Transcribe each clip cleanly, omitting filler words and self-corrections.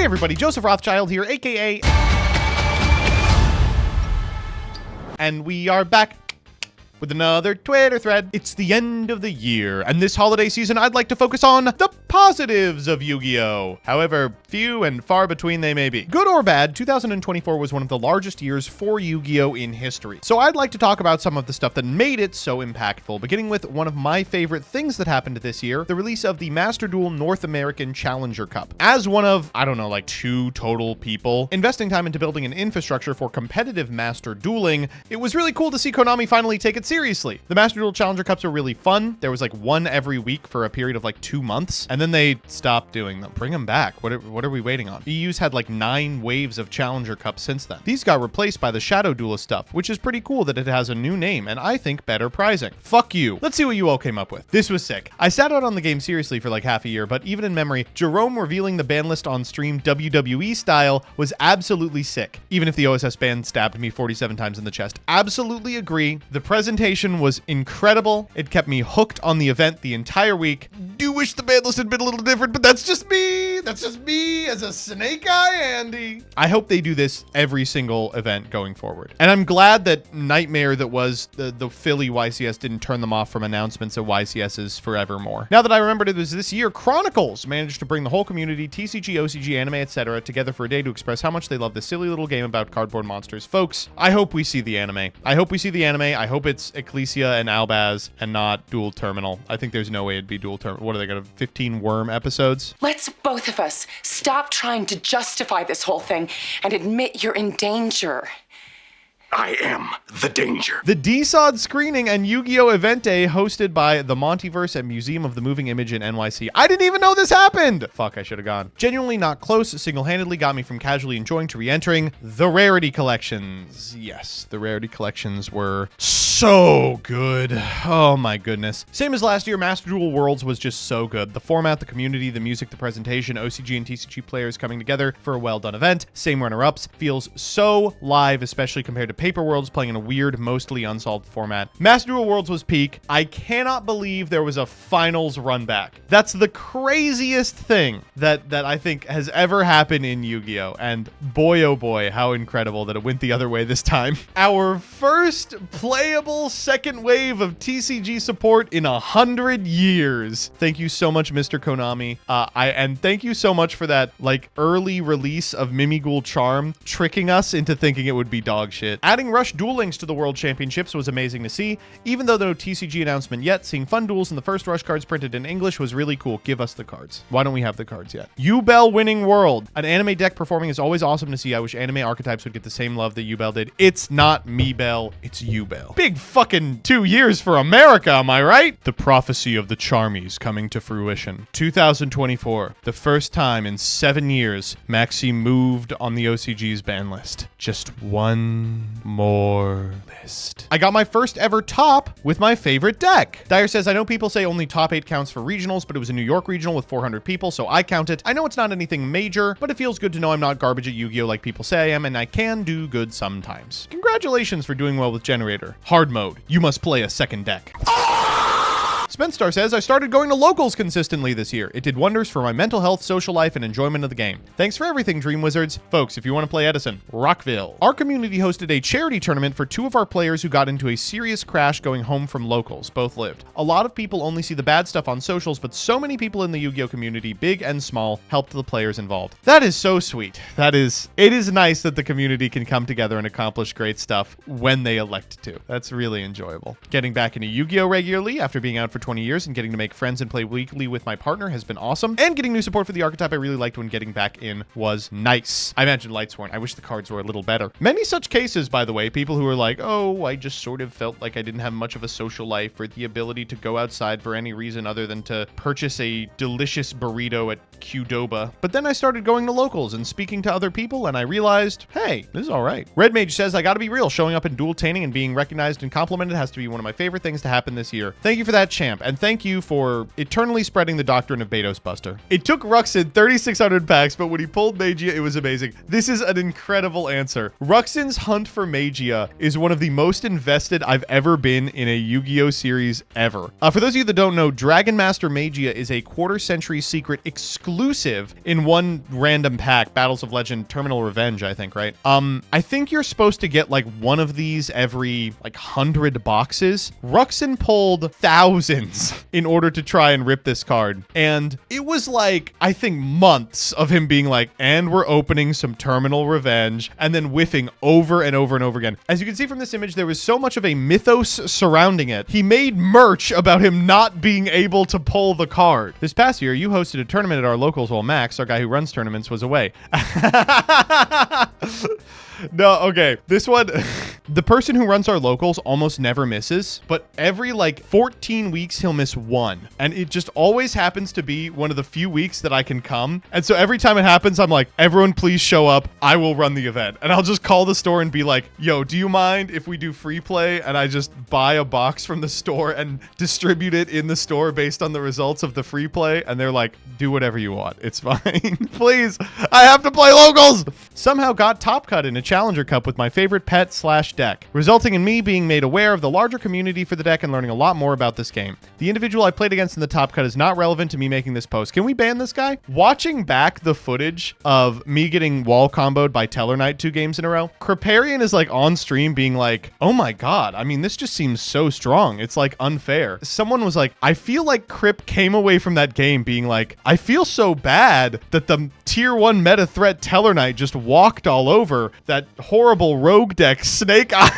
everybody, Joseph Rothschild here, aka... And we are back with another Twitter thread. It's the end of the year, and this holiday season I'd like to focus on the positives of Yu-Gi-Oh! However few and far between they may be. Good or bad, 2024 was one of the largest years for Yu-Gi-Oh! In history. So I'd like to talk about some of the stuff that made it so impactful, beginning with one of my favorite things that happened this year, the release of the Master Duel North American Challenger Cup. As one of, I don't know, like 2 total people investing time into building an infrastructure for competitive Master Dueling, it was really cool to see Konami finally take it seriously. The Master Duel Challenger Cups are really fun. There was like one every week for a period of like 2 months, and then they stopped doing them. Bring them back. What are we waiting on? EU's had like 9 waves of Challenger Cups since then. These got replaced by the Shadow Duelist stuff, which is pretty cool that it has a new name and I think better pricing. Fuck you. Let's see what you all came up with. This was sick. I sat out on the game seriously for like half a year, but even in memory, Jerome revealing the ban list on stream WWE style was absolutely sick. Even if the OSS ban stabbed me 47 times in the chest. Absolutely agree. The presentation was incredible. It kept me hooked on the event the entire week. Do wish the ban list had been a little different, but that's just me. That's just me as a Snake Eye Andy. I hope they do this every single event going forward. And I'm glad that Nightmare that was the Philly YCS didn't turn them off from announcements at YCS's forevermore. Now that I remembered it was this year, Chronicles managed to bring the whole community, TCG, OCG, anime, etc. together for a day to express how much they love this silly little game about cardboard monsters. Folks, I hope we see the anime. I hope we see the anime. I hope it's Ecclesia and Albaz and not Dual Terminal. I think there's no way it'd be Dual Terminal. What are they gonna 15 worm episodes? Let's both of us stop trying to justify this whole thing and admit you're in danger. I am the danger. The DSOD screening and Yu-Gi-Oh! Event Day hosted by the Montyverse at Museum of the Moving Image in NYC. I didn't even know this happened! Fuck, I should have gone. Genuinely not close, single-handedly got me from casually enjoying to re-entering the Rarity Collections. Yes, the Rarity Collections were so good. Oh my goodness. Same as last year, Master Duel Worlds was just so good. The format, the community, the music, the presentation, OCG and TCG players coming together for a well-done event. Same runner-ups. Feels so live, especially compared to Paper Worlds playing in a weird, mostly unsolved format. Master Duel Worlds was peak. I cannot believe there was a finals run back. That's the craziest thing that I think has ever happened in Yu-Gi-Oh! And boy, oh boy, how incredible that it went the other way this time. Our first playable second wave of TCG support in 100 years. Thank you so much, Mr. Konami. And thank you so much for that like early release of Mimighoul Charm, tricking us into thinking it would be dog shit. Adding Rush Duel Links to the World Championships was amazing to see. Even though no TCG announcement yet, seeing fun duels and the first Rush cards printed in English was really cool. Give us the cards. Why don't we have the cards yet? Yubel winning World. An anime deck performing is always awesome to see. I wish anime archetypes would get the same love that Yubel did. It's not Mibel, it's Yubel. Big fucking 2 years for America, am I right? The prophecy of the Charmies coming to fruition. 2024, the first time in 7 years, Maxi moved on the OCG's ban list. Just one more list. I got my first ever top with my favorite deck. Dyer says, I know people say only top 8 counts for regionals, but it was a New York regional with 400 people, so I count it. I know it's not anything major, but it feels good to know I'm not garbage at Yu-Gi-Oh! Like people say I am, and I can do good sometimes. Congratulations for doing well with Generator. Hard mode. You must play a second deck. Spenstar says, I started going to locals consistently this year. It did wonders for my mental health, social life, and enjoyment of the game. Thanks for everything, Dream Wizards. Folks, if you want to play Edison, Rockville. Our community hosted a charity tournament for 2 of our players who got into a serious crash going home from locals. Both lived. A lot of people only see the bad stuff on socials, but so many people in the Yu-Gi-Oh! Community, big and small, helped the players involved. That is so sweet. It is nice that the community can come together and accomplish great stuff when they elect to. That's really enjoyable. Getting back into Yu-Gi-Oh! Regularly after being out for 20 years and getting to make friends and play weekly with my partner has been awesome. And getting new support for the archetype I really liked when getting back in was nice. I imagine Lightsworn. I wish the cards were a little better. Many such cases, by the way, people who are like, oh, I just sort of felt like I didn't have much of a social life or the ability to go outside for any reason other than to purchase a delicious burrito at Qdoba. But then I started going to locals and speaking to other people, and I realized, hey, this is all right. Red Mage says, I gotta be real. Showing up in dual tanning and being recognized and complimented has to be one of my favorite things to happen this year. Thank you for that, champ. champ, and thank you for eternally spreading the doctrine of Baitos Buster. It took Ruxin 3,600 packs, but when he pulled Magia, it was amazing. This is an incredible answer. Ruxin's hunt for Magia is one of the most invested I've ever been in a Yu-Gi-Oh series ever. For those of you that don't know, Dragon Master Magia is a quarter-century secret exclusive in one random pack, Battles of Legend Terminal Revenge, I think, right? I think you're supposed to get like one of these every like 100 boxes. Ruxin pulled thousands in order to try and rip this card. And it was like, I think months of him being like, and we're opening some Terminal Revenge, and then whiffing over and over and over again. As you can see from this image, there was so much of a mythos surrounding it. He made merch about him not being able to pull the card. This past year, you hosted a tournament at our locals while Max, our guy who runs tournaments, was away. No, okay. This one, the person who runs our locals almost never misses, but every like 14 weeks, he'll miss one. And it just always happens to be one of the few weeks that I can come. And so every time it happens, I'm like, everyone please show up. I will run the event. And I'll just call the store and be like, yo, do you mind if we do free play? And I just buy a box from the store and distribute it in the store based on the results of the free play. And they're like, do whatever you want. It's fine. Please, I have to play locals. Somehow got top cut in a Challenger Cup with my favorite pet/deck, resulting in me being made aware of the larger community for the deck and learning a lot more about this game. The individual I played against in the top cut is not relevant to me making this post. Can we ban this guy? Watching back the footage of me getting wall comboed by Teller Knight 2 games in a row, Kriparian is like on stream being like, oh my god, I mean, this just seems so strong. It's like unfair. Someone was like, I feel like Krip came away from that game being like, I feel so bad that the tier 1 meta threat Teller Knight just walked all over that horrible rogue deck Snake Eye.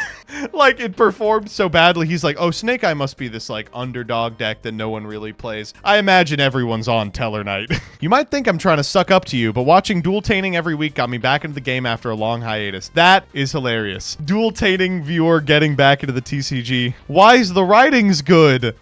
Like, it performed so badly. He's like, oh, Snake Eye must be this like underdog deck that no one really plays. I imagine everyone's on Teller Knight. You might think I'm trying to suck up to you, but watching Duel Tainting every week got me back into the game after a long hiatus. That is hilarious. Duel Tainting viewer getting back into the TCG. Why's the writing's good?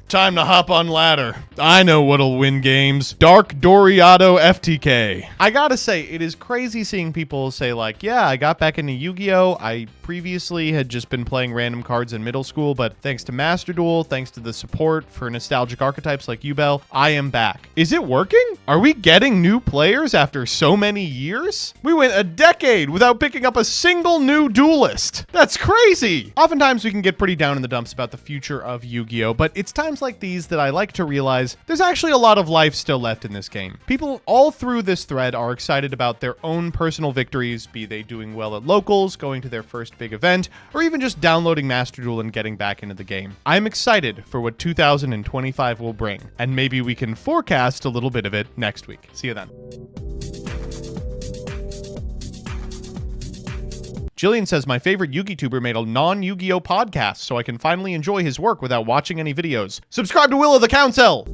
Time to hop on ladder. I know what'll win games. Dark Doriado FTK. I gotta say, it is crazy seeing people say like, yeah, I got back into Yu-Gi-Oh! I previously had just been playing random cards in middle school, but thanks to Master Duel, thanks to the support for nostalgic archetypes like Yubel, I am back. Is it working? Are we getting new players after so many years? We went a decade without picking up a single new duelist. That's crazy. Oftentimes we can get pretty down in the dumps about the future of Yu-Gi-Oh! But it's times like these that I like to realize there's actually a lot of life still left in this game. People all through this thread are excited about their own personal victories, be they doing well at locals, going to their first big event, or even just downloading Master Duel and getting back into the game. I'm excited for what 2025 will bring, and maybe we can forecast a little bit of it next week. See you then. Jillian says, my favorite Yugi-tuber made a non-Yu-Gi-Oh podcast so I can finally enjoy his work without watching any videos. Subscribe to Will of the Council!